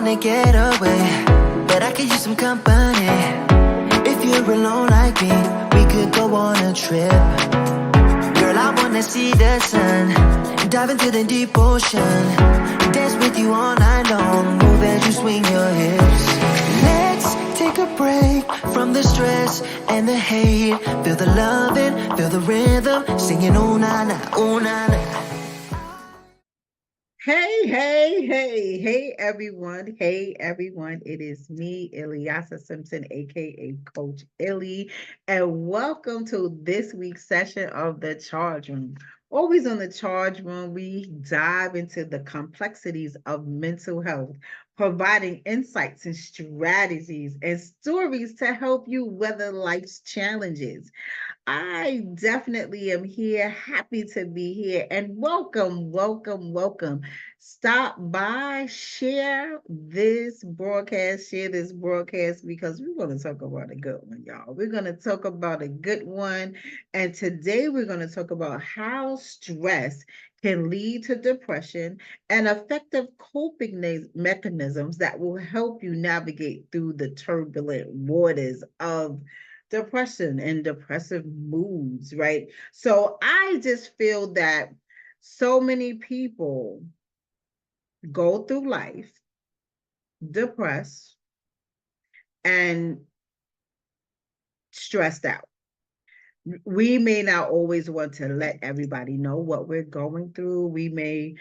wanna get away, but I could use some company. If you're alone like me, we could go on a trip. Girl, I wanna see the sun, dive into the deep ocean, dance with you all night long, move as you swing your hips. Let's take a break from the stress and the hate. Feel the loving, feel the rhythm, singing ooh na na, ooh na na. Hey, everyone. Hey, everyone. It is me, Ilyasa Simpson, aka Coach Illy, and welcome to this week's session of the Charge Room. Always on the Charge Room, we dive into the complexities of mental health, providing insights and strategies and stories to help you weather life's challenges. I definitely am here, happy to be here, and welcome. Stop by, share this broadcast, because we're going to talk about a good one, y'all. We're going to talk about a good one, and today we're going to talk about how stress can lead to depression and effective coping mechanisms that will help you navigate through the turbulent waters of depression and depressive moods, right? So I just feel that so many people go through life depressed and stressed out. We may not always want to let everybody know what we're going through. We may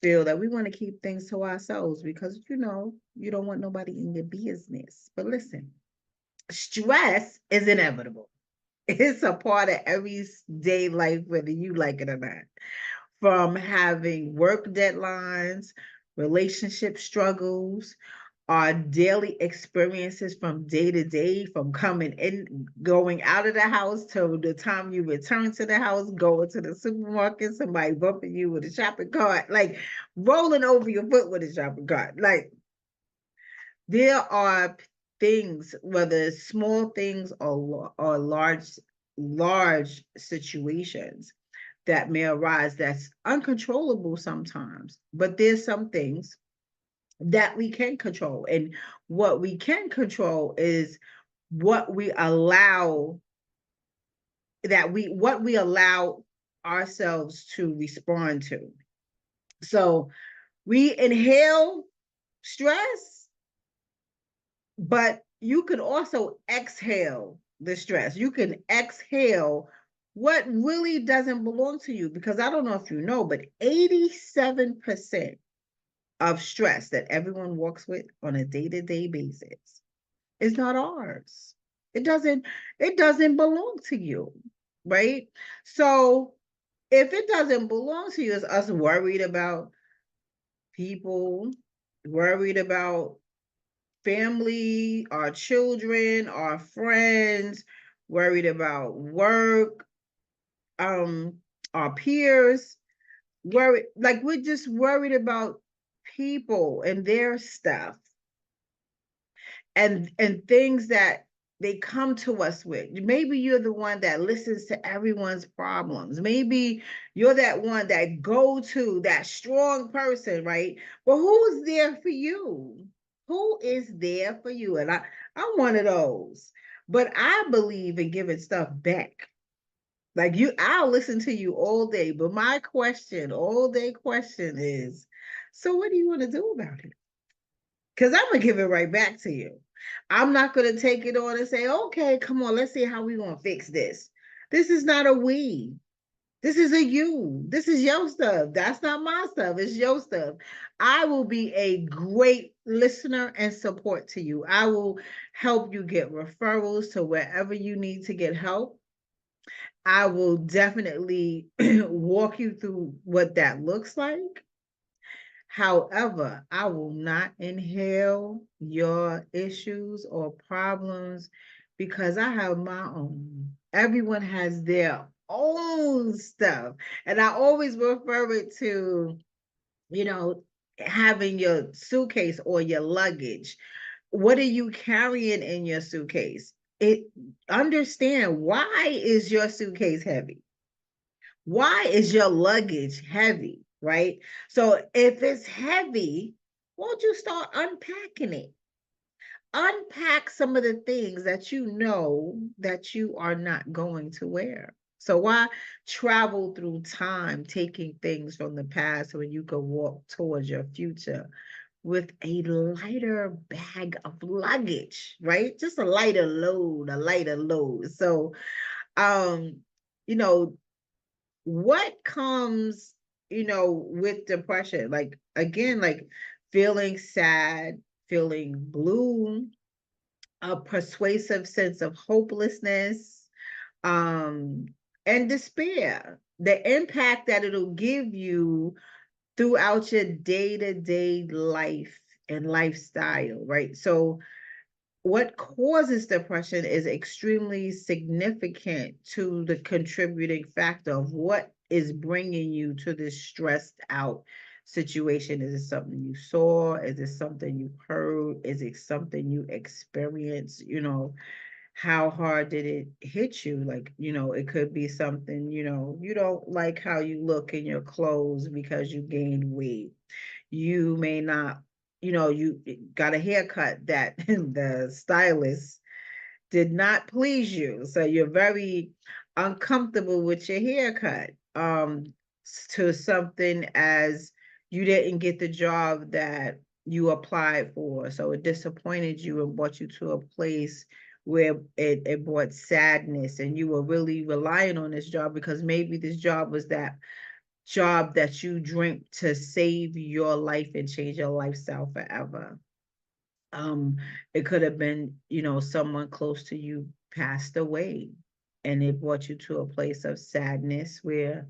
feel that we want to keep things to ourselves because, you don't want nobody in your business. But listen, stress is inevitable. It's a part of everyday life, whether you like it or not. From having work deadlines, relationship struggles, our daily experiences from day to day, from coming in, going out of the house to the time you return to the house, going to the supermarket, somebody bumping you with a shopping cart, like rolling over your foot with a shopping cart. Like, there are things, whether small things or large situations that may arise that's uncontrollable sometimes. But there's some things that we can control. And what we can control is what we allow what we allow ourselves to respond to. So we inhale stress, but you can also exhale the stress. You can exhale what really doesn't belong to you, because I don't know if you know, but 87% of stress that everyone walks with on a day-to-day basis is not ours. It doesn't belong to you, right? So if it doesn't belong to you, it's us worried about people, worried about family, our children, our friends, worried about work, our peers, worried, like we're just worried about people and their stuff and things that they come to us with. Maybe you're the one that listens to everyone's problems. Maybe you're that one that go to that strong person, right? But who's there for you? Who is there for you? And I'm one of those. But I believe in giving stuff back. Like I'll listen to you all day. But my all day question is, so what do you want to do about it? Because I'm going to give it right back to you. I'm not going to take it on and say, okay, come on, let's see how we going to fix this. This is not a we. This is a you. This is your stuff. That's not my stuff. It's your stuff. I will be a great listener and support to you. I will help you get referrals to wherever you need to get help. I will definitely walk you through what that looks like. However, I will not inhale your issues or problems because I have my own. Everyone has their own stuff. And I always refer it to, having your suitcase or your luggage. What are you carrying in your suitcase? Understand, why is your suitcase heavy? Why is your luggage heavy? Right? So if it's heavy, won't you start unpacking it? Unpack some of the things that you know that you are not going to wear. So why travel through time, taking things from the past when you can walk towards your future with a lighter bag of luggage, right? Just a lighter load, a lighter load. So, um, you know, what comes, with depression? Like, again, like feeling sad, feeling blue, a persuasive sense of hopelessness, um, and despair. The impact that it'll give you throughout your day-to-day life and lifestyle, right? So what causes depression is extremely significant to the contributing factor of what is bringing you to this stressed out situation. Is it something you saw? Is it something you heard? Is it something you experienced? How hard did it hit you? Like, it could be something, you don't like how you look in your clothes because you gained weight. You may not, you got a haircut that the stylist did not please you. So you're very uncomfortable with your haircut. To something as you didn't get the job that you applied for. So it disappointed you and brought you to a place where it brought sadness, and you were really relying on this job because maybe this job was that job that you dreamt to save your life and change your lifestyle forever. um it could have been, someone close to you passed away, and it brought you to a place of sadness where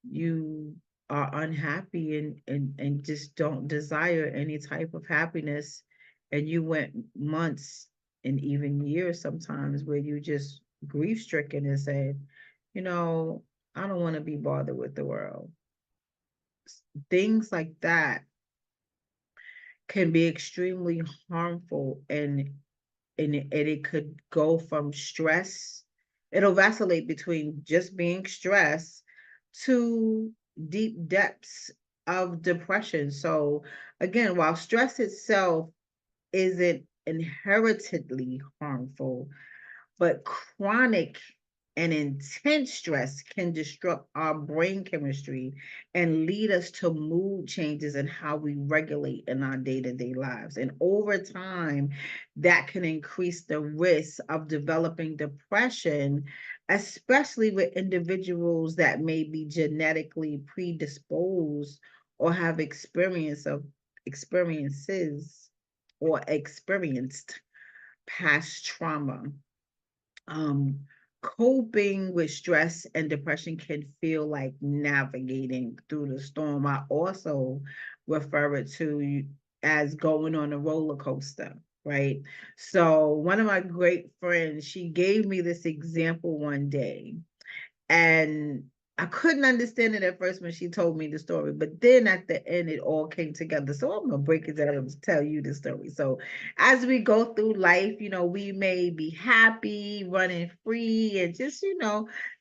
you are unhappy and just don't desire any type of happiness, and you went months and even years sometimes where you just grief stricken and said, you know I don't want to be bothered with the world. Things like that can be extremely harmful, and it could go from stress. It'll vacillate between just being stressed to deep depths of depression. So again, while stress itself isn't inherently harmful, but chronic and intense stress can disrupt our brain chemistry and lead us to mood changes in how we regulate in our day-to-day lives. And over time, that can increase the risk of developing depression, especially with individuals that may be genetically predisposed or have experiences or experienced past trauma. um Coping with stress and depression can feel like navigating through the storm. I also refer it to as going on a roller coaster, right? So one of my great friends, she gave me this example one day, and I couldn't understand it at first when she told me the story, but then at the end, it all came together. So I'm gonna break it down and tell you the story. So as we go through life, we may be happy, running free, and just,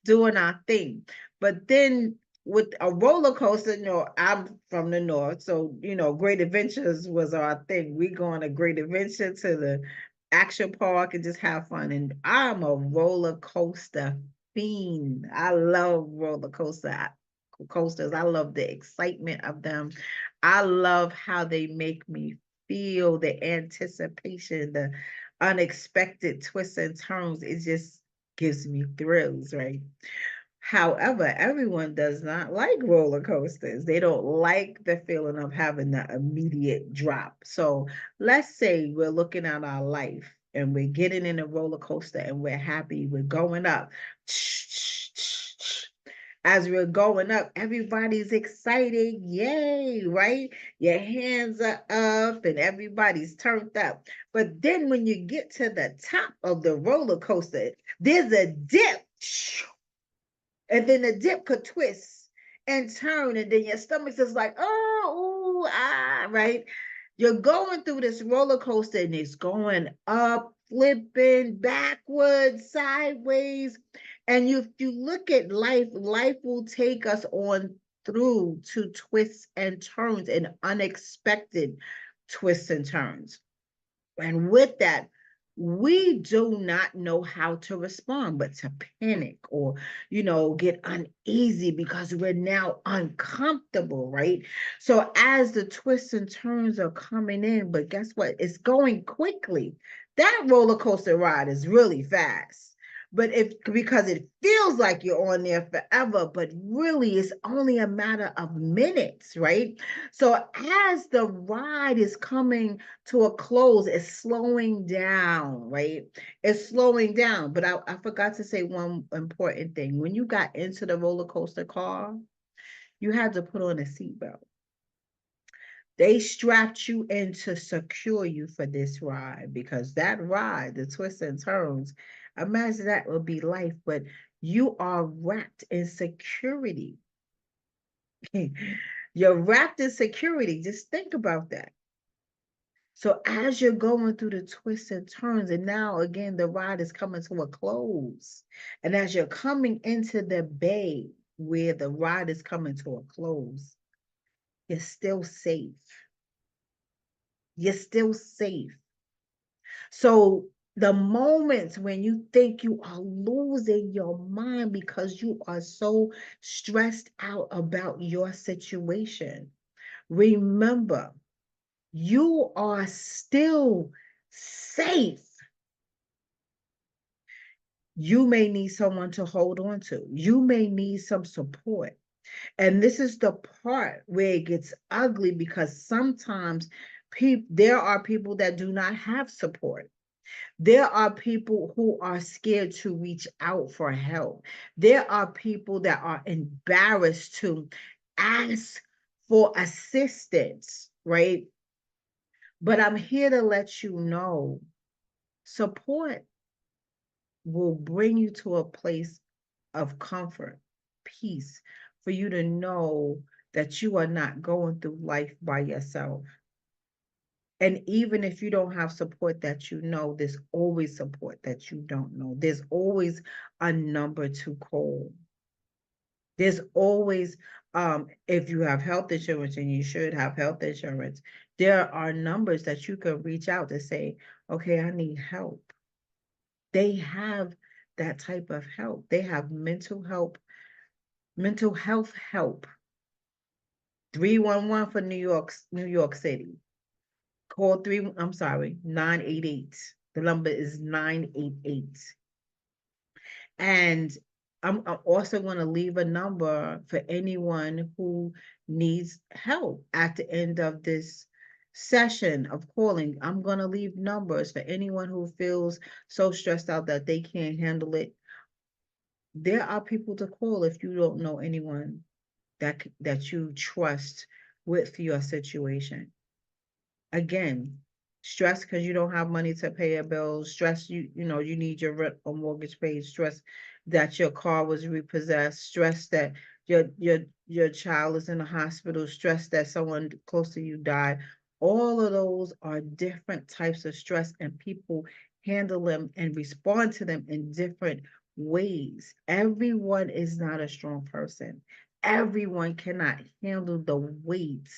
doing our thing. But then with a roller coaster, I'm from the north, so great adventures was our thing. We go on a great adventure to the action park and just have fun. And I'm a roller coaster fiend. I love coasters. I love the excitement of them. I love how they make me feel, the anticipation, the unexpected twists and turns. It just gives me thrills, right? However, everyone does not like roller coasters. They don't like the feeling of having the immediate drop. So let's say we're looking at our life and we're getting in a roller coaster and we're happy, we're going up. As we're going up, everybody's excited. Yay, right? Your hands are up and everybody's turned up. But then when you get to the top of the roller coaster, there's a dip. And then the dip could twist and turn, and then your stomach's just like, oh, ooh, ah, right? You're going through this roller coaster and it's going up, flipping, backwards, sideways. And if you look at life, life will take us on through to twists and turns and unexpected twists and turns. And with that, we do not know how to respond, but to panic or, get uneasy because we're now uncomfortable, right? So as the twists and turns are coming in, but guess what? It's going quickly. That roller coaster ride is really fast. But because it feels like you're on there forever, but really it's only a matter of minutes, right? So as the ride is coming to a close, it's slowing down, right? It's slowing down. But I forgot to say one important thing. When you got into the roller coaster car, you had to put on a seatbelt. They strapped you in to secure you for this ride, because that ride, the twists and turns, imagine that would be life, but you are wrapped in security. You're wrapped in security. Just think about that. So as you're going through the twists and turns, and now again, the ride is coming to a close. And as you're coming into the bay where the ride is coming to a close, you're still safe. You're still safe. So the moments when you think you are losing your mind because you are so stressed out about your situation, remember, you are still safe. You may need someone to hold on to. You may need some support. And this is the part where it gets ugly, because sometimes there are people that do not have support. There are people who are scared to reach out for help. There are people that are embarrassed to ask for assistance, right? But I'm here to let you know, support will bring you to a place of comfort, peace, for you to know that you are not going through life by yourself. And even if you don't have support that you know, there's always support that you don't know. There's always a number to call. There's always, if you have health insurance, and you should have health insurance, there are numbers that you can reach out to say, okay, I need help. They have that type of help. They have mental health help. 311 for New York City. Call 988. The number is 988. And I'm also going to leave a number for anyone who needs help at the end of this session of calling. I'm going to leave numbers for anyone who feels so stressed out that they can't handle it. There are people to call if you don't know anyone that you trust with your situation. Again, stress because you don't have money to pay your bills, stress you need your rent or mortgage paid, stress that your car was repossessed, stress that your child is in the hospital, stress that someone close to you died. All of those are different types of stress, and people handle them and respond to them in different ways. Everyone is not a strong person. Everyone cannot handle the weight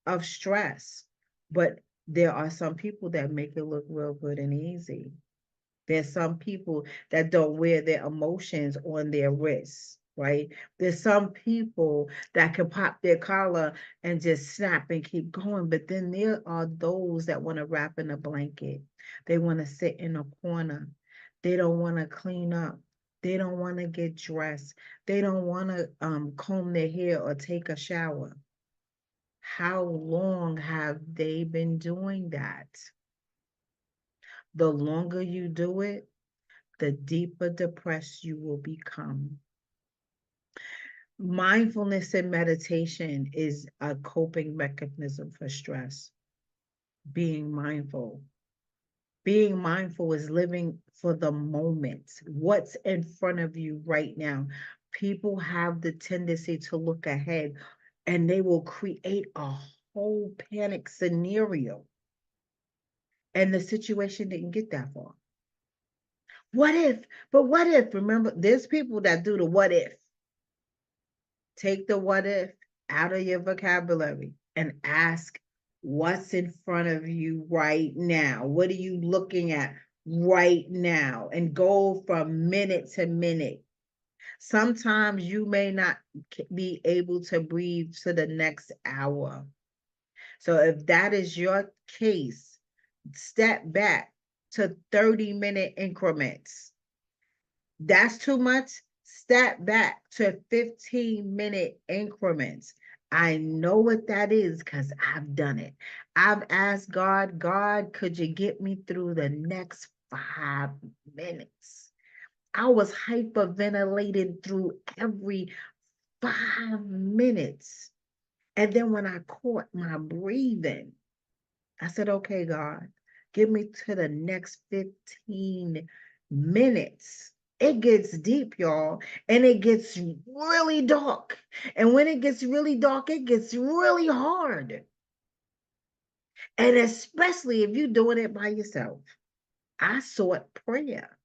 of stress. But there are some people that make it look real good and easy. There's some people that don't wear their emotions on their wrists, right? There's some people that can pop their collar and just snap and keep going. But then there are those that want to wrap in a blanket. They want to sit in a corner. They don't want to clean up. They don't want to get dressed. They don't want to comb their hair or take a shower. How long have they been doing that? The longer you do it, the deeper depressed you will become. Mindfulness and meditation is a coping mechanism for stress. Being mindful. Being mindful is living for the moment. What's in front of you right now? People have the tendency to look ahead, and they will create a whole panic scenario. And the situation didn't get that far. What if? But what if? Remember, there's people that do the what if. Take the what if out of your vocabulary and ask What's in front of you right now? What are you looking at right now? And go from minute to minute. Sometimes you may not be able to breathe to the next hour. So if that is your case, step back to 30-minute increments. That's too much. Step back to 15-minute increments. I know what that is because I've done it. I've asked God, God, could you get me through the next 5 minutes? I was hyperventilating through every 5 minutes. And then when I caught my breathing, I said, okay, God, give me to the next 15 minutes. It gets deep, y'all, and it gets really dark. And when it gets really dark, it gets really hard. And especially if you're doing it by yourself. I sought prayer.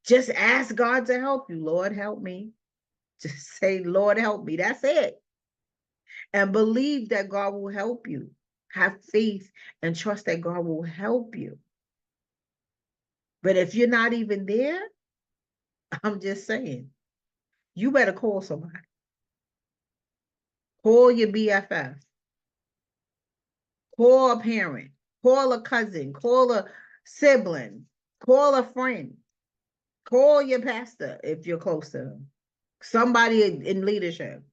Just ask God to help you. Lord, help me. Just say, Lord, help me. That's it. And believe that God will help you. Have faith and trust that God will help you. But if you're not even there, I'm just saying, you better call somebody. Call your BFF. Call a parent. Call a cousin. Call a sibling. Call a friend. Call your pastor if you're close to them. Somebody in leadership.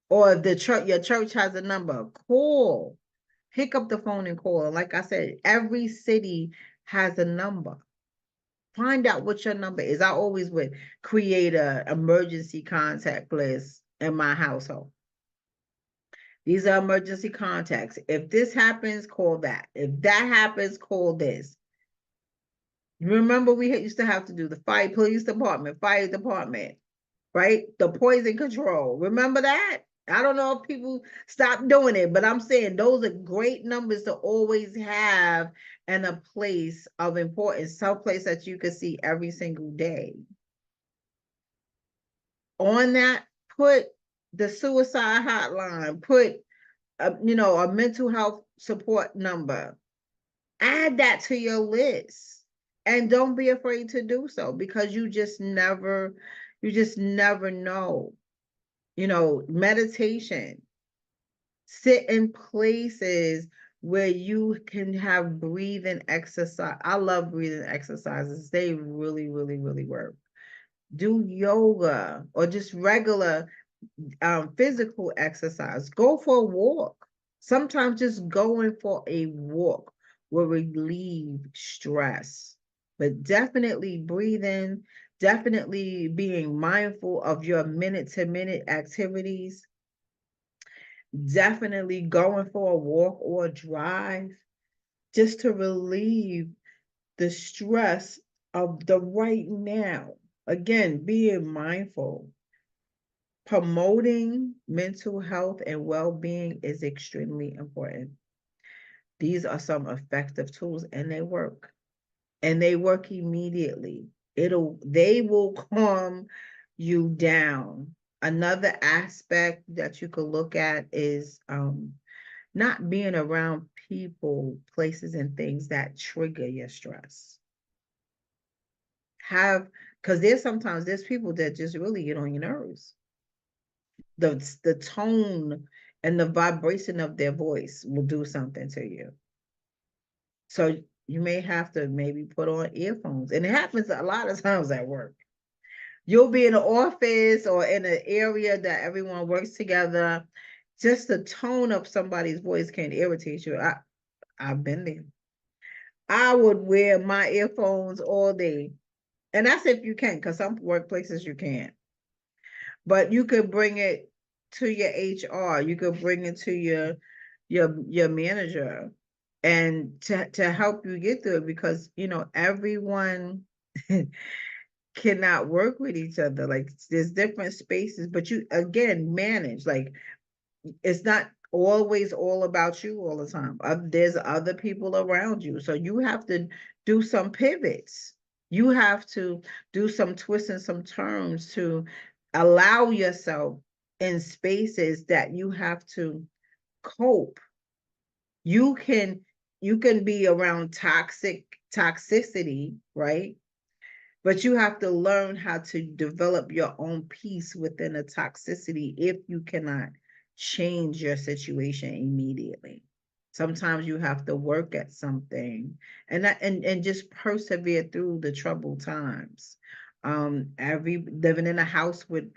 Or the church, your church has a number. Call. Pick up the phone and call. Like I said, every city has a number. Find out what your number is. I always would create a emergency contact list in my household. These are emergency contacts. If this happens, call that. If that happens, call this. Remember, we used to have to do the police department, fire department, right? The poison control. Remember that? I don't know if people stop doing it, but I'm saying those are great numbers to always have in a place of importance, some place that you can see every single day. On that, put the suicide hotline, put a mental health support number. Add that to your list. And don't be afraid to do so because you just never know. Meditation. Sit in places where you can have breathing exercise. I love breathing exercises. They really, really, really work. Do yoga or just regular physical exercise. Go for a walk. Sometimes just going for a walk will relieve stress. But definitely breathing, definitely being mindful of your minute-to-minute activities, definitely going for a walk or a drive just to relieve the stress of the right now. Again, being mindful. Promoting mental health and well-being is extremely important. These are some effective tools and they work. And they work immediately. They will calm you down. Another aspect that you could look at is not being around people, places, and things that trigger your stress. Because there's people that just really get on your nerves. The tone and the vibration of their voice will do something to you. So you may have to maybe put on earphones. And it happens a lot of times at work. You'll be in an office or in an area that everyone works together. Just the tone of somebody's voice can irritate you. I've been there. I would wear my earphones all day. And that's if you can, because some workplaces you can't. But you could bring it to your HR. You could bring it to your manager and to help you get through it because everyone cannot work with each other. Like there's different spaces, but you again manage. Like it's not always all about you all the time. There's other people around you. So you have to do some pivots. You have to do some twists and some turns to allow yourself in spaces that you have to cope. You can be around toxicity, right? But you have to learn how to develop your own peace within the toxicity if you cannot change your situation immediately. Sometimes you have to work at something and just persevere through the troubled times. Every living in a house with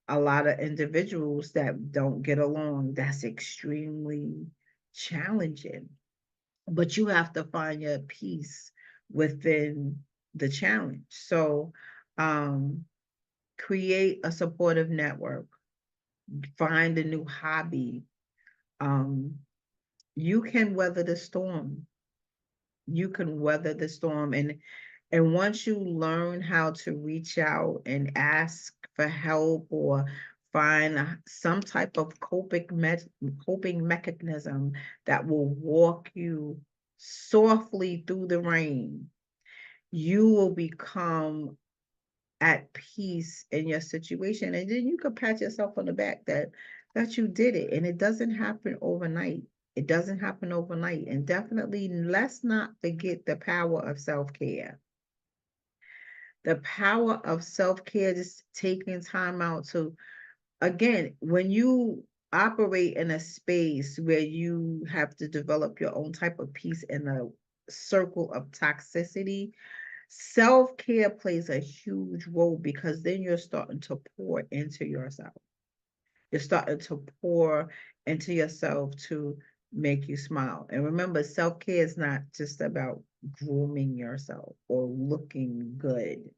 a lot of individuals that don't get along, that's extremely challenging, but you have to find your peace within the challenge. So, um, create a supportive network, find a new hobby. Um, you can weather the storm. You can weather the storm. And once you learn how to reach out and ask for help or find some type of coping mechanism that will walk you softly through the rain, you will become at peace in your situation. And then you can pat yourself on the back that you did it. And it doesn't happen overnight. It doesn't happen overnight. And definitely let's not forget the power of self-care. The power of self-care, just taking time out to, again, when you operate in a space where you have to develop your own type of peace in a circle of toxicity, self-care plays a huge role because then you're starting to pour into yourself. You're starting to pour into yourself to make you smile. And remember, self-care is not just about grooming yourself or looking good.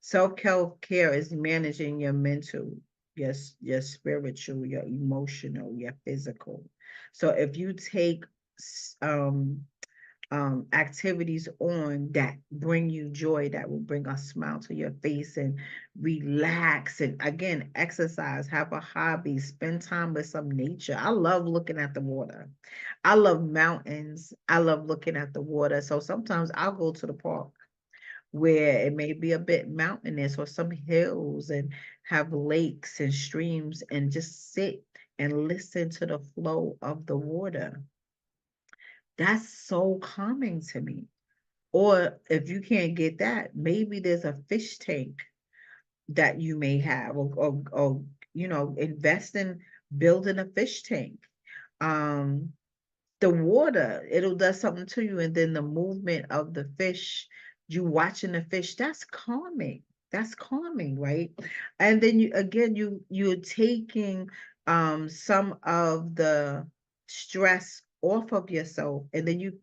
Self-care is managing your mental, your spiritual, your emotional, your physical. So if you take um activities on that bring you joy, that will bring a smile to your face and relax, and again, exercise, have a hobby, spend time with some nature. I love looking at the water. I love mountains. I love looking at the water. So sometimes I'll go to the park where it may be a bit mountainous or some hills and have lakes and streams and just sit and listen to the flow of the water. That's so calming to me. Or if you can't get that, maybe there's a fish tank that you may have, or invest in building a fish tank. Um, the water, it'll do something to you, and then the movement of the fish, you watching the fish, that's calming. That's calming, right? And then you again, you're taking some of the stress off of yourself, and then you,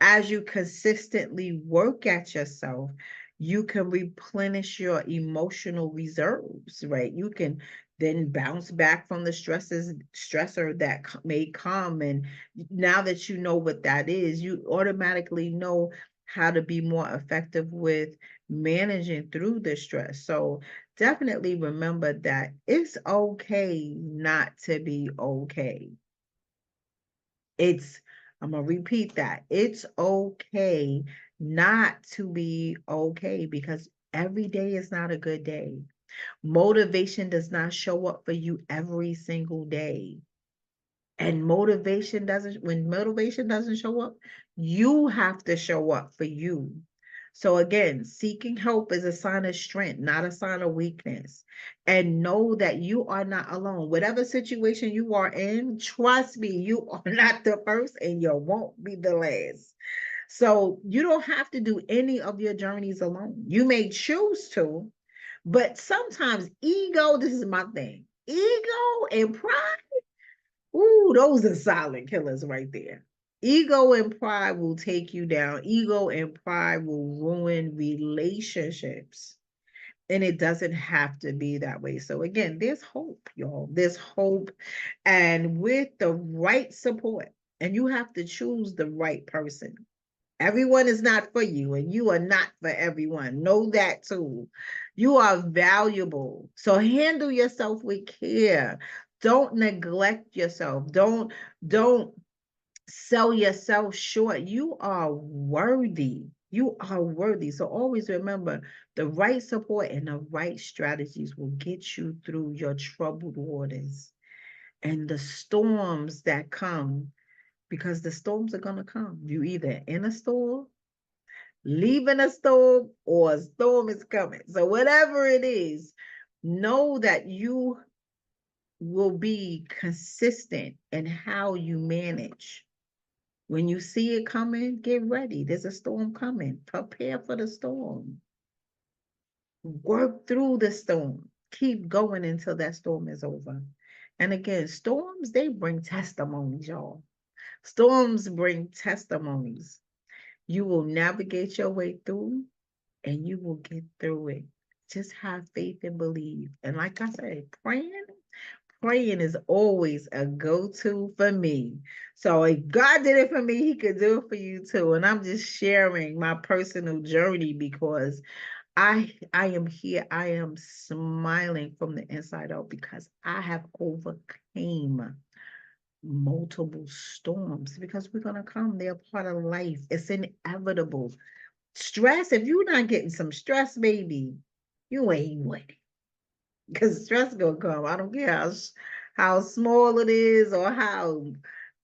as you consistently work at yourself, you can replenish your emotional reserves, right? You can then bounce back from the stressor that may come. And now that you know what that is, you automatically know how to be more effective with managing through the stress. So definitely remember that it's okay not to be okay. It's, I'm going to repeat that. It's okay not to be okay, because every day is not a good day. Motivation does not show up for you every single day. And when motivation doesn't show up, you have to show up for you. So again, seeking help is a sign of strength, not a sign of weakness. And know that you are not alone. Whatever situation you are in, trust me, you are not the first and you won't be the last. So you don't have to do any of your journeys alone. You may choose to, but sometimes ego, this is my thing. Ego and pride, ooh, those are silent killers right there. Ego and pride will take you down. Ego and pride will ruin relationships. And it doesn't have to be that way. So again, there's hope, y'all. There's hope. And with the right support, and you have to choose the right person. Everyone is not for you, and you are not for everyone. Know that too. You are valuable. So handle yourself with care. Don't neglect yourself. Don't sell yourself short. You are worthy. You are worthy. So always remember, the right support and the right strategies will get you through your troubled waters. and the storms that come, because the storms are going to come. You either in a storm, leaving a storm, or a storm is coming. So whatever it is, know that you will be consistent in how you manage. When you see it coming, get ready. There's a storm coming. Prepare for the storm. Work through the storm. Keep going until that storm is over. And again, storms, they bring testimonies, y'all. Storms bring testimonies. You will navigate your way through and you will get through it. Just have faith and believe. And like I said, praying is always a go-to for me. So if God did it for me, he could do it for you too. And I'm just sharing my personal journey because I am here. I am smiling from the inside out because I have overcame multiple storms, because we're going to come. They're part of life. It's inevitable. Stress, if you're not getting some stress, baby, you ain't winning, because stress gonna come. I don't care how small it is or how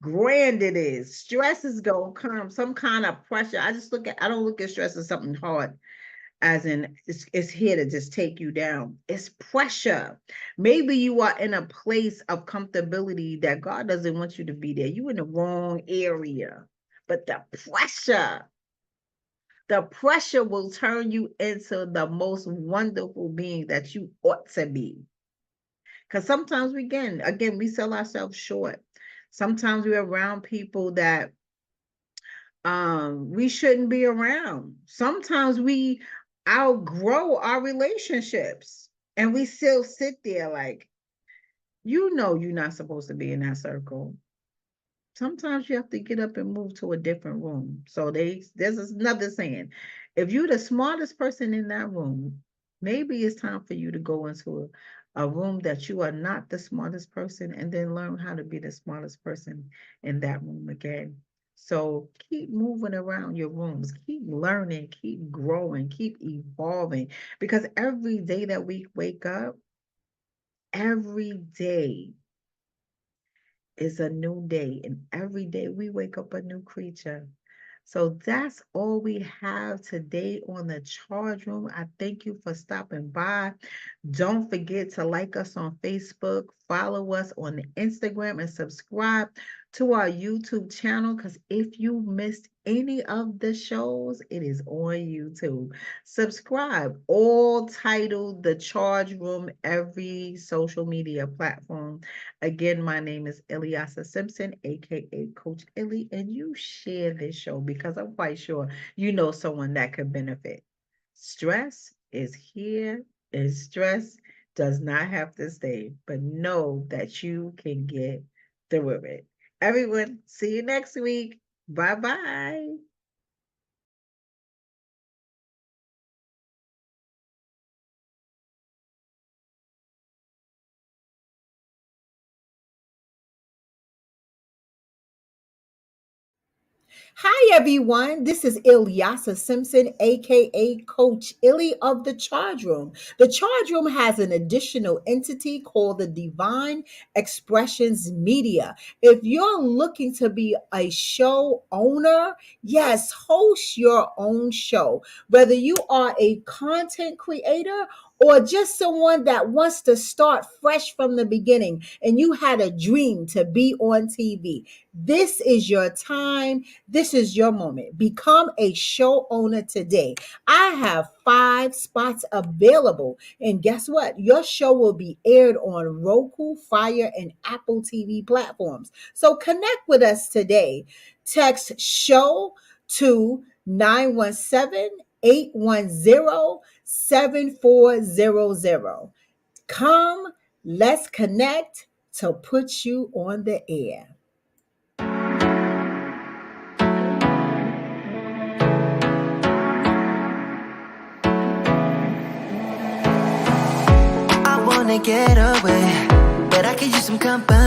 grand it is. Stress is gonna come. Some kind of pressure. I don't look at stress as something hard, as in it's here to just take you down. It's pressure. Maybe you are in a place of comfortability that God doesn't want you to be there. You in the wrong area. But the pressure will turn you into the most wonderful being that you ought to be. Because sometimes again, we sell ourselves short. Sometimes we're around people that we shouldn't be around. Sometimes we outgrow our relationships and we still sit there like, you're not supposed to be in that circle. Sometimes you have to get up and move to a different room. So there's another saying. If you're the smartest person in that room, maybe it's time for you to go into a room that you are not the smartest person, and then learn how to be the smartest person in that room again. So keep moving around your rooms, keep learning, keep growing, keep evolving, because every day that we wake up, every day is a new day, and every day we wake up a new creature. So that's all we have today on the Charge Room. I thank you for stopping by. Don't forget to like us on Facebook, follow us on Instagram, and subscribe to our YouTube channel, because if you missed any of the shows, it is on YouTube. Subscribe, all titled The Charge Room, every social media platform. Again, my name is Ilyasa Simpson, aka Coach Illy, and you share this show because I'm quite sure you know someone that could benefit. Stress is here, and stress does not have to stay, but know that you can get through it. Everyone, see you next week. Bye-bye. Hi, everyone. This is Ilyasa Simpson, aka Coach Illy of the Charge Room. The Charge Room has an additional entity called the Divine Expressions Media. If you're looking to be a show owner, yes, host your own show. Whether you are a content creator or just someone that wants to start fresh from the beginning and you had a dream to be on TV, this is your time. This is your moment. Become a show owner today. I have 5 spots available. And guess what? Your show will be aired on Roku, Fire, and Apple TV platforms. So connect with us today. Text SHOW to 917-810-7400. Come, let's connect to put you on the air. I wanna get away, but I could use some company.